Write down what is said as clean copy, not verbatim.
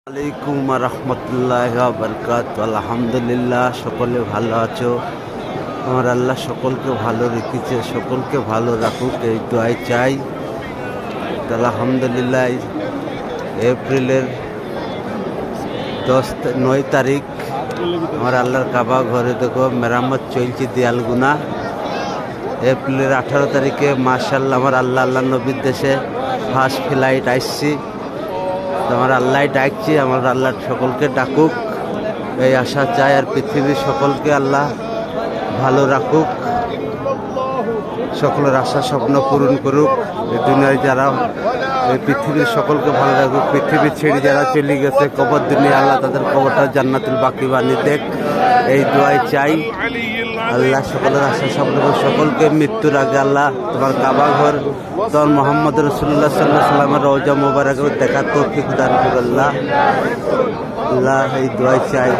আলাইকুম রহমতুল্লাহ বরকাত। আলহামদুলিল্লাহ, সকলে ভালো আছো। আমার আল্লাহ সকলকে ভালো রেখেছে, সকলকে ভালো রাখুক, এই দোয়াই চাই। আলহামদুলিল্লাহ, এপ্রিলের 9 তারিখ আমার আল্লাহর কাবা ঘরে দেখো মেরামত চলছে, দেয়ালগুনা। এপ্রিলের 18 তারিখে মাশাআল্লাহ আমার আল্লাহ নবীর দেশে ফার্স্ট ফ্লাইট আসছি। আমার আল্লাহ ডাকছি, আমার আল্লাহ সকলকে ডাকুক, এই আশা চাই। আর পৃথিবীর সকলকে আল্লাহ ভালো রাখুক, সকলের আশা স্বপ্ন পূরণ করুক। এই দুনিয়ায় যারা, এই পৃথিবীর সকলকে ভালো রাখুক। পৃথিবী ছেড়ে যারা চলে গেছে কবর দুনিয়া, আল্লাহ তাদের কবরটা জান্নাতুল বাকি বানিয়ে দেখ, এই দোয়াই চাই। আল্লাহ সকলের আশা স্বপ্ন, সকলকে মৃত্যুর আগে আল্লাহ তোমার কাবা ঘর, তোমার মোহাম্মদ রসুল্লাহ সাল্লাহ সাল্লামের রওজা মোবারক দেখার তৌফিক দান করুন আল্লাহ। আল্লাহ এই দোয়াই চাই।